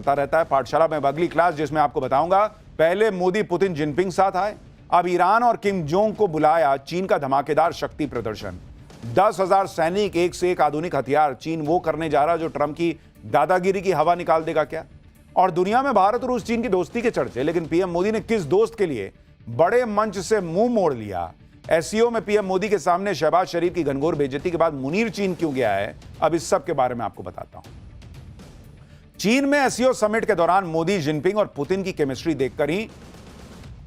चलता रहता है पाठशाला में अगली क्लास, जिसमें आपको बताऊंगा पहले मोदी पुतिन जिनपिंग साथ आए, अब ईरान और किम जोंग को बुलाया चीन का धमाकेदार शक्ति प्रदर्शन। 10,000 सैनिक, एक से एक आधुनिक हथियार। चीन वो करने जा रहा है जो ट्रंप की दादागिरी की हवा निकाल देगा क्या? और दुनिया में भारत रूस चीन की दोस्ती के चर्चे, लेकिन पीएम मोदी ने किस दोस्त के लिए बड़े मंच से मुंह मोड़ लिया? एससीओ में पीएम मोदी के सामने शहबाज शरीफ की घनघोर बेइज्जती के बाद मुनीर चीन क्यों गया है, अब इस सब के बारे में आपको बताता हूं। चीन में एससीओ समिट के दौरान मोदी, जिनपिंग और पुतिन की केमिस्ट्री देखकर ही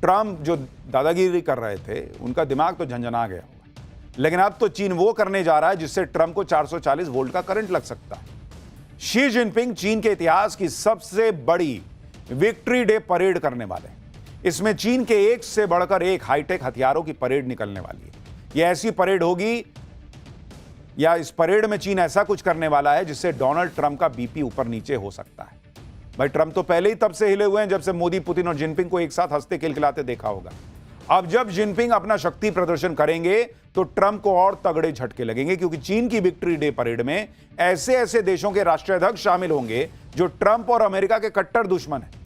ट्रंप जो दादागिरी कर रहे थे उनका दिमाग तो झंझना गया होगा। लेकिन अब तो चीन वो करने जा रहा है जिससे ट्रंप को 440 वोल्ट का करंट लग सकता है। शी जिनपिंग चीन के इतिहास की सबसे बड़ी विक्ट्री डे परेड करने वाले हैं। इसमें चीन के एक से बढ़कर एक हाईटेक हथियारों की परेड निकलने वाली है। यह ऐसी परेड होगी, या इस परेड में चीन ऐसा कुछ करने वाला है जिससे डोनाल्ड ट्रंप का बीपी ऊपर नीचे हो सकता है। भाई, ट्रंप तो पहले ही तब से हिले हुए हैं जब से मोदी, पुतिन और जिनपिंग को एक साथ हंसते खिलखिलाते देखा होगा। अब जब जिनपिंग अपना शक्ति प्रदर्शन करेंगे तो ट्रंप को और तगड़े झटके लगेंगे, क्योंकि चीन की विक्ट्री डे परेड में ऐसे ऐसे देशों के राष्ट्राध्यक्ष शामिल होंगे जो ट्रंप और अमेरिका के कट्टर दुश्मन हैं।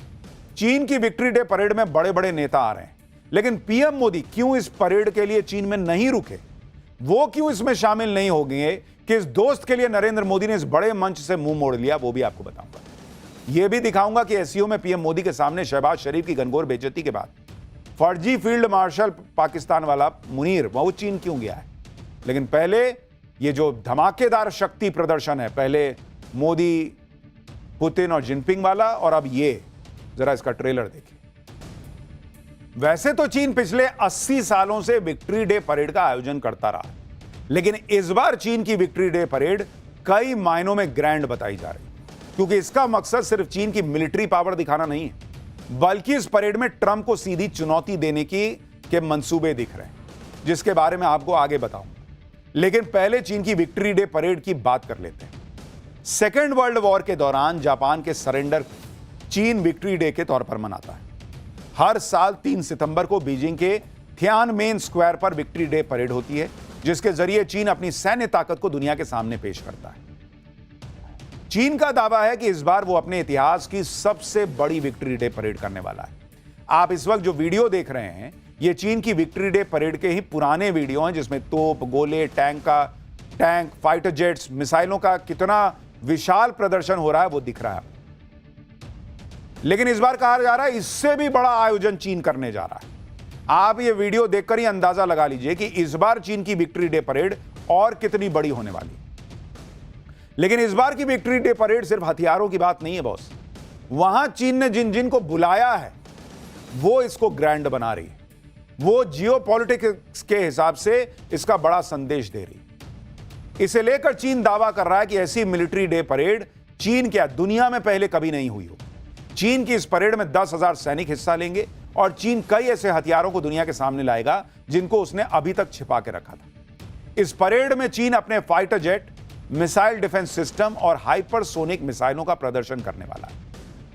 चीन की विक्ट्री डे परेड में बड़े बड़े नेता आ रहे हैं, लेकिन पीएम मोदी क्यों इस परेड के लिए चीन में नहीं रुके? वो क्यों इसमें शामिल नहीं हो गए? किस दोस्त के लिए नरेंद्र मोदी ने इस बड़े मंच से मुंह मोड़ लिया, वो भी आपको बताऊंगा। यह भी दिखाऊंगा कि एससीओ में पीएम मोदी के सामने शहबाज शरीफ की घनघोर बेइज्जती के बाद फर्जी फील्ड मार्शल पाकिस्तान वाला मुनीर, वो चीन क्यों गया है। लेकिन पहले ये जो धमाकेदार शक्ति प्रदर्शन है, पहले मोदी, पुतिन और जिनपिंग वाला, और अब ये जरा इसका ट्रेलर देखिए। वैसे तो चीन पिछले 80 सालों से विक्ट्री डे परेड का आयोजन करता रहा, लेकिन इस बार चीन की विक्ट्री डे परेड कई मायनों में ग्रैंड बताई जा रही, क्योंकि इसका मकसद सिर्फ चीन की मिलिट्री पावर दिखाना नहीं है, बल्कि इस परेड में ट्रंप को सीधी चुनौती देने के मंसूबे दिख रहे हैं, जिसके बारे में आपको आगे बताऊंगा। लेकिन पहले चीन की विक्ट्री डे परेड की बात कर लेते हैं। सेकेंड वर्ल्ड वॉर के दौरान जापान के सरेंडर को चीन विक्ट्री डे के तौर पर मनाता है। हर साल 3 सितंबर को बीजिंग के थियानमेन स्क्वायर पर विक्ट्री डे परेड होती है, जिसके जरिए चीन अपनी सैन्य ताकत को दुनिया के सामने पेश करता है। चीन का दावा है कि इस बार वो अपने इतिहास की सबसे बड़ी विक्ट्री डे परेड करने वाला है। आप इस वक्त जो वीडियो देख रहे हैं, ये चीन की विक्ट्री डे परेड के ही पुराने वीडियो हैं, जिसमें तोप, गोले, टैंक, फाइटर जेट्स, मिसाइलों का कितना विशाल प्रदर्शन हो रहा है वो दिख रहा है। लेकिन इस बार कहा जा रहा है इससे भी बड़ा आयोजन चीन करने जा रहा है। आप ये वीडियो देखकर ही अंदाजा लगा लीजिए कि इस बार चीन की विक्ट्री डे परेड और कितनी बड़ी होने वाली है। लेकिन इस बार की विक्ट्री डे परेड सिर्फ हथियारों की बात नहीं है बॉस। वहां चीन ने जिन जिन को बुलाया है वो इसको ग्रैंड बना रही है, वो जियोपॉलिटिक्स के हिसाब से इसका बड़ा संदेश दे रही है। इसे लेकर चीन दावा कर रहा है कि ऐसी मिलिट्री डे परेड चीन क्या दुनिया में पहले कभी नहीं हुई हो। चीन की इस परेड में 10,000 सैनिक हिस्सा लेंगे और चीन कई ऐसे हथियारों को दुनिया के सामने लाएगा जिनको उसने अभी तक छिपा के रखा था। इस परेड में चीन अपने fighter jet, missile defence system और हाइपरसोनिक मिसाइलों का प्रदर्शन करने वाला है।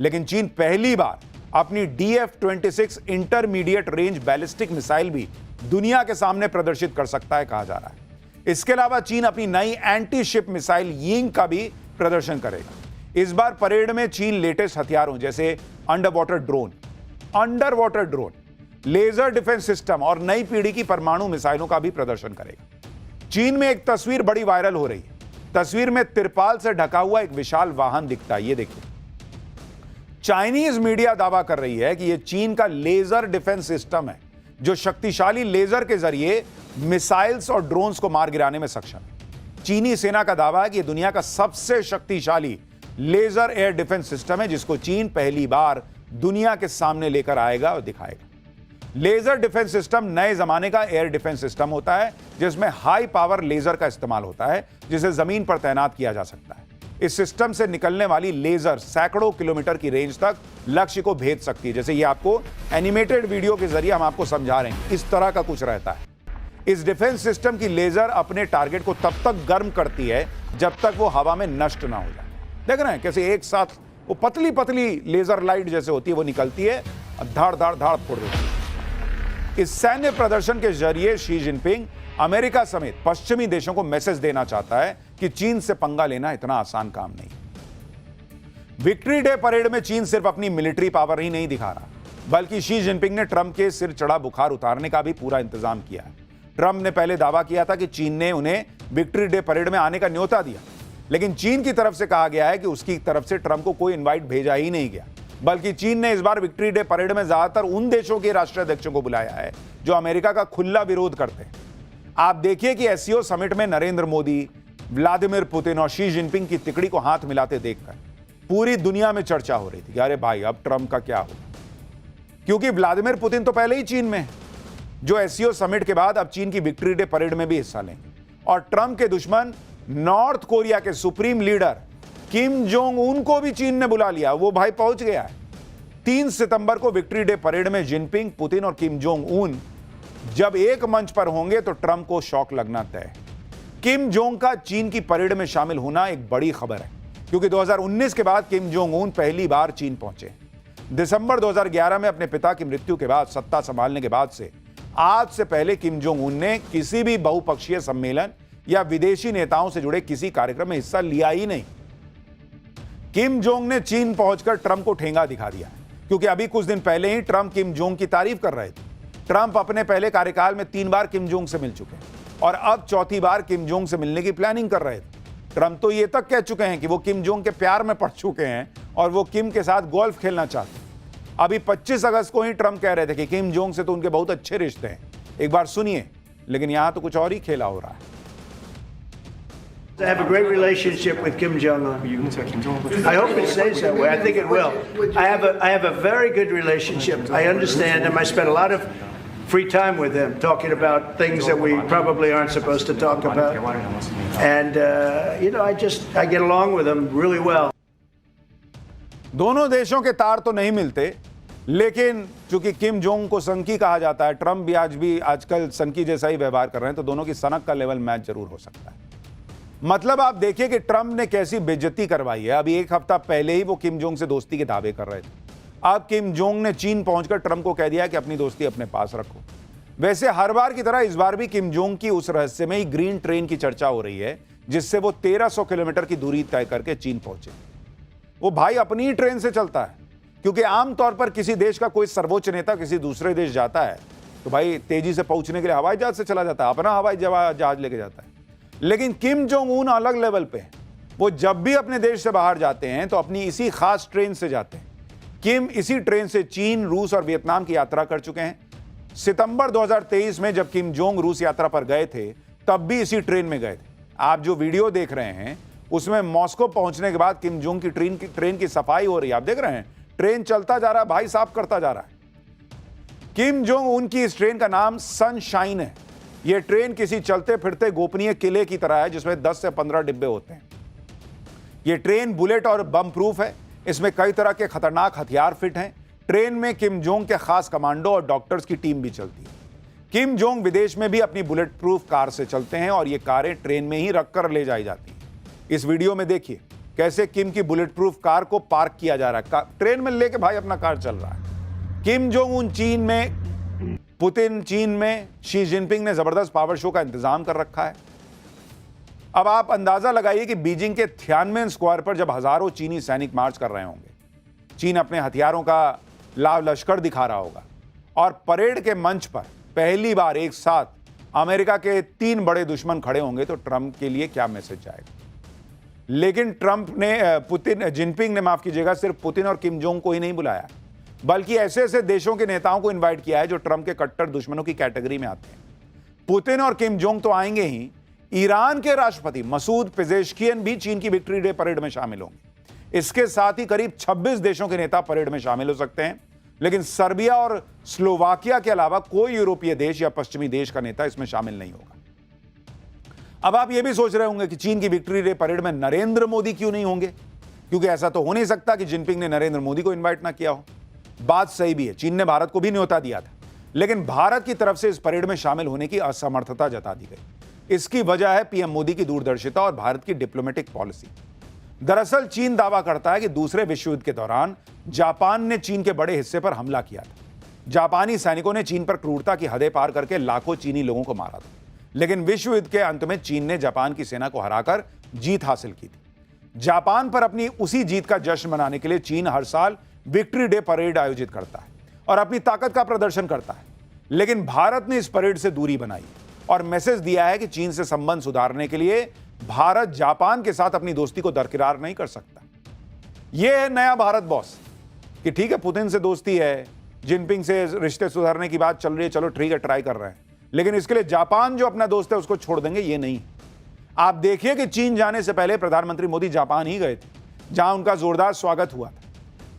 लेकिन चीन पहली बार अपनी DF-26 intermediate range ballistic missile भी दुनिया के सामने प्रदर्शित कर सकता है, कहा जा रहा है। इसके अलावा चीन अपनी नई एंटी शिप मिसाइल यिंग का भी प्रदर्शन करेगा। इस बार परेड में चीन लेटेस्ट हथियारों जैसे under water drone, laser defence system और नई पीढ़ी की परमाणु मिसाइलों का भी प्रदर्शन करेगा। चीन में एक तस्वीर बड़ी वायरल हो रही है। तस्वीर में तिरपाल से ढका हुआ एक विशाल वाहन दिखता है, ये देखिए। चाइनीज मीडिया दावा कर रही है कि यह चीन का लेजर डिफेंस सिस्टम है, जो शक्तिशाली लेजर के जरिए मिसाइल्स और ड्रोन्स को मार गिराने में सक्षम है। चीनी सेना का दावा है कि यह दुनिया का सबसे शक्तिशाली लेजर एयर डिफेंस सिस्टम है, जिसको चीन पहली बार दुनिया के सामने लेकर आएगा और दिखाएगा। लेजर डिफेंस सिस्टम नए जमाने का एयर डिफेंस सिस्टम होता है, जिसमें हाई पावर लेजर का इस्तेमाल होता है, जिसे जमीन पर तैनात किया जा सकता है। इस सिस्टम से निकलने वाली लेजर सैकड़ों किलोमीटर की रेंज तक लक्ष्य को भेद सकती है। जैसे ये आपको एनिमेटेड वीडियो के जरिए हम आपको समझा रहे हैं, इस तरह का कुछ रहता है। इस डिफेंस सिस्टम की लेजर अपने टारगेट को तब तक गर्म करती है जब तक वो हवा में नष्ट ना हो जाए। देख रहे हैं कैसे एक साथ वो पतली पतली लेजर लाइट जैसे होती है वो निकलती है, धाड़ धाड़ धाड़ फोड़ देती है। इस सैन्य प्रदर्शन के जरिए शी जिनपिंग अमेरिका समेत पश्चिमी देशों को मैसेज देना चाहता है कि चीन से पंगा लेना इतना आसान काम नहीं। विक्ट्री डे परेड में चीन सिर्फ अपनी मिलिट्री पावर ही नहीं दिखा रहा, बल्कि शी जिनपिंग ने ट्रंप के सिर चढ़ा बुखार उतारने का भी पूरा इंतजाम किया है। ट्रंप ने पहले दावा किया था कि चीन ने उन्हें विक्ट्री डे परेड में आने का न्योता दिया, लेकिन चीन की तरफ से कहा गया है कि उसकी तरफ से ट्रंप को कोई इनवाइट भेजा ही नहीं गया, बल्कि चीन ने इस बार विक्ट्री डे परेड में ज्यादातर उन देशों के राष्ट्राध्यक्षों को बुलाया है जो अमेरिका का खुला विरोध करते हैं। आप देखिए कि एससीओ समिट में नरेंद्र मोदी, व्लादिमीर पुतिन और शी जिनपिंग की तिकड़ी को हाथ मिलाते देखकर पूरी दुनिया में चर्चा हो रही थी कि अरे भाई अब ट्रंप का क्या होगा, क्योंकि व्लादिमीर पुतिन तो पहले ही चीन में है, जो एससीओ समिट के बाद अब चीन की विक्ट्री डे परेड में भी हिस्सा लेंगे। और ट्रंप के दुश्मन नॉर्थ कोरिया के supreme leader Kim Jong Un को भी चीन ने बुला लिया, वो भाई पहुंच गया है। 3 सितंबर को विक्ट्री डे परेड में जिनपिंग, पुतिन और किम जोंग उन जब एक मंच पर होंगे तो ट्रंप को शॉक लगना तय है। किम जोंग का चीन की परेड में शामिल होना एक बड़ी खबर है, क्योंकि 2019 के बाद किम जोंग उन पहली बार चीन पहुंचे। दिसंबर 2011 में अपने पिता की मृत्यु के बाद सत्ता संभालने के बाद से आज से पहले किम जोंग उन ने किसी भी बहुपक्षीय सम्मेलन या विदेशी नेताओं से जुड़े किसी कार्यक्रम में हिस्सा लिया ही नहीं। किम जोंग ने चीन पहुंचकर ट्रंप को ठेंगा दिखा दिया, क्योंकि अभी कुछ दिन पहले ही ट्रंप किम जोंग की तारीफ कर रहे थे। ट्रंप अपने पहले कार्यकाल में 3 बार किम जोंग से मिल चुके हैं और अब चौथी बार किम जोंग से मिलने की प्लानिंग कर रहे थे। ट्रंप तो ये तक कह चुके हैं कि वो किम जोंग के प्यार में पड़ चुके हैं और वो किम के साथ गोल्फ खेलना चाहते हैं। अभी 25 अगस्त को ही ट्रंप कह रहे थे कि किम जोंग से तो उनके बहुत अच्छे रिश्ते हैं। एक बार सुनिए, लेकिन यहां तो कुछ और ही खेला हो रहा है। I have a great relationship with Kim Jong-un. I hope it stays that way. I think it will. I have a very good relationship. I understand him. I spent a lot of free time with him talking about things that we probably aren't supposed to talk about. And I get along with him really well. दोनों देशों के तार तो नहीं मिलते, लेकिन चूंकि Kim Jong को सनकी कहा जाता है, ट्रंप भी आजकल सनकी जैसा ही व्यवहार कर रहे हैं, तो दोनों की सनक का लेवल मैच जरूर हो सकता है। मतलब आप देखिए कि ट्रंप ने कैसी बेइज्जती करवाई है। अभी एक हफ्ता पहले ही वो किम जोंग से दोस्ती के दावे कर रहे थे, अब किम जोंग ने चीन पहुंचकर ट्रंप को कह दिया कि अपनी दोस्ती अपने पास रखो। वैसे हर बार की तरह इस बार भी किम जोंग की उस रहस्यमयी ग्रीन ट्रेन की चर्चा हो रही है, जिससे वो 1300 किलोमीटर की दूरी तय करके चीन पहुंचे। वो भाई अपनी ही ट्रेन से चलता है, क्योंकि आमतौर पर किसी देश का कोई सर्वोच्च नेता किसी दूसरे देश जाता है तो भाई तेजी से पहुंचने के लिए हवाई जहाज से चला जाता है, अपना हवाई जहाज लेके जाता है। लेकिन किम जोंग उन अलग लेवल पे हैं। वो जब भी अपने देश से बाहर जाते हैं तो अपनी इसी खास ट्रेन से जाते हैं। किम इसी ट्रेन से चीन, रूस और वियतनाम की यात्रा कर चुके हैं। सितंबर 2023 में जब किम जोंग रूस यात्रा पर गए थे, तब भी इसी ट्रेन में गए थे। आप जो वीडियो देख रहे हैं उसमें मॉस्को पहुंचने के बाद किम जोंग की ट्रेन की सफाई हो रही है। आप देख रहे हैं, ट्रेन चलता जा रहा है, भाई साफ करता जा रहा है। किम जोंग उनकी इस ट्रेन का नाम सनशाइन है। यह ट्रेन किसी चलते फिरते गोपनीय किले की तरह है, जिसमें 10 से 15 डिब्बे होते हैं। यह ट्रेन बुलेट और बम प्रूफ है। इसमें कई तरह के खतरनाक हथियार फिट हैं। ट्रेन में किम जोंग के खास कमांडो और डॉक्टर्स की टीम भी चलती है। किम जोंग विदेश में भी अपनी बुलेट प्रूफ कार से चलते हैं और ये कारें ट्रेन में ही रखकर ले जाई जाती हैं। इस वीडियो में देखिए कैसे किम की बुलेट प्रूफ कार को पार्क किया जा रहा है। ट्रेन में लेके भाई अपना कार चल रहा है। किम जोंग उन चीन में, पुतिन चीन में, शी जिनपिंग ने जबरदस्त पावर शो का इंतजाम कर रखा है। अब आप अंदाजा लगाइए कि बीजिंग के थियानमेन स्क्वायर पर जब हजारों चीनी सैनिक मार्च कर रहे होंगे, चीन अपने हथियारों का लाव लश्कर दिखा रहा होगा और परेड के मंच पर पहली बार एक साथ अमेरिका के 3 बड़े दुश्मन खड़े होंगे, तो ट्रंप के लिए क्या मैसेज जाएगा। लेकिन जिनपिंग ने माफ कीजिएगा, सिर्फ पुतिन और किम जोंग को ही नहीं बुलाया, बल्कि ऐसे ऐसे देशों के नेताओं को इनवाइट किया है जो ट्रंप के कट्टर दुश्मनों की कैटेगरी में आते हैं। पुतिन और किम जोंग तो आएंगे ही, ईरान के राष्ट्रपति मसूद पेजेश्कियन भी चीन की विक्ट्री डे परेड में शामिल होंगे। इसके साथ ही करीब 26 देशों के नेता परेड में शामिल हो सकते हैं, लेकिन सर्बिया और स्लोवाकिया के अलावा कोई यूरोपीय देश या पश्चिमी देश का नेता इसमें शामिल नहीं होगा। अब आप यह भी सोच रहे होंगे कि चीन की विक्ट्री डे परेड में नरेंद्र मोदी क्यों नहीं होंगे, क्योंकि ऐसा तो हो नहीं सकता कि जिनपिंग ने नरेंद्र मोदी को इन्वाइट ना किया हो। बात सही भी है, चीन ने भारत को भी न्योता दिया था, लेकिन भारत की तरफ से इस परेड में शामिल होने की असमर्थता जता दी गई। इसकी वजह है पीएम मोदी की दूरदर्शिता और भारत की डिप्लोमेटिक पॉलिसी। दरअसल चीन दावा करता है कि दूसरे विश्व युद्ध के दौरान जापान ने चीन के बड़े हिस्से पर हमला किया था। जापानी सैनिकों ने चीन पर क्रूरता की हदें पार करके लाखों चीनी लोगों को मारा था, लेकिन विश्व युद्ध के अंत में चीन ने जापान की सेना को हराकर जीत हासिल की थी। जापान पर अपनी उसी जीत का जश्न मनाने के लिए चीन हर साल विक्ट्री डे परेड आयोजित करता है और अपनी ताकत का प्रदर्शन करता है। लेकिन भारत ने इस परेड से दूरी बनाई और मैसेज दिया है कि चीन से संबंध सुधारने के लिए भारत जापान के साथ अपनी दोस्ती को दरकिरार नहीं कर सकता। यह है नया भारत बॉस कि ठीक है, पुतिन से दोस्ती है, जिनपिंग से रिश्ते सुधारने की बात चल रही है, चलो ठीक है, ट्राई कर रहे हैं, लेकिन इसके लिए जापान जो अपना दोस्त है उसको छोड़ देंगे, ये नहीं। आप देखिए कि चीन जाने से पहले प्रधानमंत्री मोदी जापान ही गए थे, जहां उनका जोरदार स्वागत हुआ था।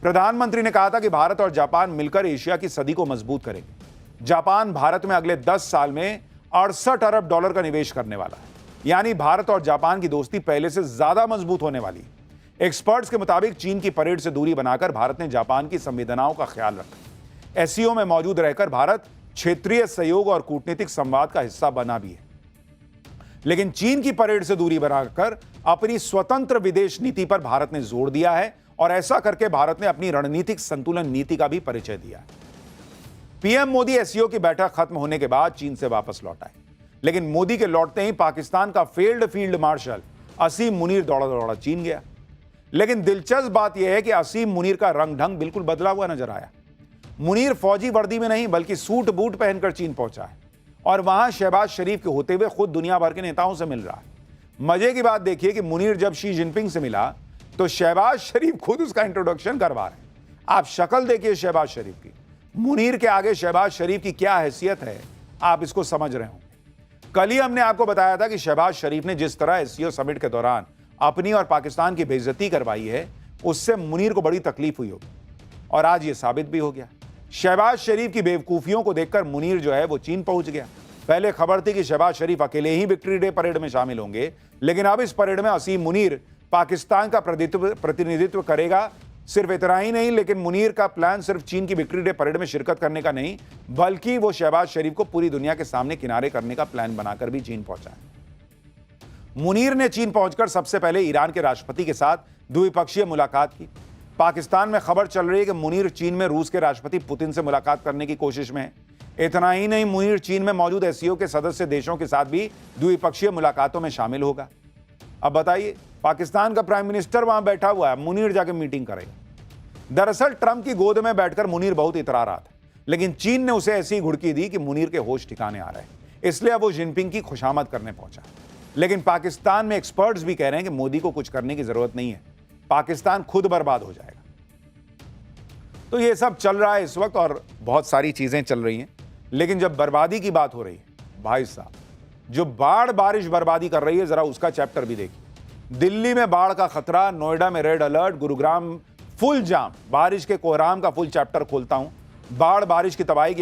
प्रधानमंत्री ने कहा था कि भारत और जापान मिलकर एशिया की सदी को मजबूत करेंगे। जापान भारत में अगले 10 साल में 68 अरब डॉलर का निवेश करने वाला है, यानी भारत और जापान की दोस्ती पहले से ज्यादा मजबूत होने वाली है। एक्सपर्ट्स के मुताबिक चीन की परेड से दूरी बनाकर भारत ने जापान की संवेदनाओं का ख्याल रखा। एससीओ में मौजूद रहकर भारत क्षेत्रीय सहयोग और कूटनीतिक संवाद का हिस्सा बना भी है, लेकिन चीन की परेड से दूरी बनाकर अपनी स्वतंत्र विदेश नीति पर भारत ने जोर दिया है और ऐसा करके भारत ने अपनी रणनीतिक संतुलन नीति का भी परिचय दिया है। पीएम मोदी एससीओ की बैठक खत्म होने के बाद चीन से वापस लौट आए, लेकिन मोदी के लौटते ही पाकिस्तान का फेल्ड फील्ड मार्शल असीम मुनीर दौड़ा दौड़ा चीन गया। लेकिन दिलचस्प बात यह है कि असीम मुनीर का रंग ढंग बिल्कुल बदला हुआ नजर आया। मुनीर फौजी वर्दी में नहीं बल्कि सूट बूट पहनकर चीन पहुंचा है और वहां शहबाज शरीफ के होते हुए खुद दुनिया भर के नेताओं से मिल रहा है। मजे की बात देखिए कि मुनीर जब शी जिनपिंग से मिला तो शहबाज शरीफ खुद उसका इंट्रोडक्शन करवा रहे हैं। आप शक्ल देखिए शहबाज शरीफ की, मुनीर के आगे शहबाज शरीफ की क्या हैसियत है, आप इसको समझ रहे होंगे। कल ही हमने आपको बताया था कि शहबाज शरीफ ने जिस तरह एससीओ समिट के दौरान अपनी और पाकिस्तान की बेइज्जती करवाई है, उससे मुनीर को बड़ी तकलीफ हुई होगी और आज यह साबित भी हो गया। शहबाज शरीफ की बेवकूफियों को देखकर मुनीर जो है वो चीन पहुंच गया। पहले खबर थी कि शहबाज शरीफ अकेले ही विक्ट्री डे परेड में शामिल होंगे, लेकिन अब इस परेड में असीम मुनीर पाकिस्तान का प्रतिनिधित्व करेगा। सिर्फ इतना ही नहीं, लेकिन मुनीर का प्लान सिर्फ चीन की विक्ट्री डे परेड में शिरकत करने का नहीं, बल्कि वो शहबाज शरीफ को पूरी दुनिया के सामने किनारे करने का प्लान बनाकर भी चीन पहुंचा है। मुनीर ने चीन पहुंचकर सबसे पहले ईरान के राष्ट्रपति के साथ द्विपक्षीय मुलाकात की। पाकिस्तान में खबर चल रही है कि मुनीर चीन में रूस के राष्ट्रपति पुतिन से मुलाकात करने की कोशिश में है। इतना ही नहीं, मुनीर चीन में मौजूद एससीओ के सदस्य देशों के साथ भी द्विपक्षीय मुलाकातों में शामिल होगा। अब बताइए, पाकिस्तान का प्राइम मिनिस्टर वहां बैठा हुआ है, मुनीर जाके मीटिंग करेगा। दरअसल ट्रंप की गोद में बैठकर मुनीर बहुत इतरा रहा था, लेकिन चीन ने उसे ऐसी घुड़की दी कि मुनीर के होश ठिकाने आ रहे हैं, इसलिए अब वो जिनपिंग की खुशामद करने पहुंचा। लेकिन पाकिस्तान में एक्सपर्ट्स भी कह रहे हैं कि मोदी को कुछ करने की जरूरत नहीं है, पाकिस्तान खुद बर्बाद हो जाएगा। तो ये सब चल रहा है इस वक्त और बहुत सारी चीजें चल रही हैं, लेकिन जब बर्बादी की बात हो रही है, भाई साहब, जो बाढ़ बारिश बर्बादी कर रही है, जरा उसका चैप्टर भी देखिए। दिल्ली में बाढ़ का खतरा, नोएडा में रेड अलर्ट, गुरुग्राम फुल जाम, बारिश के कोहराम का फुल चैप्टर खोलता हूं। बाढ़ बारिश की तबाही की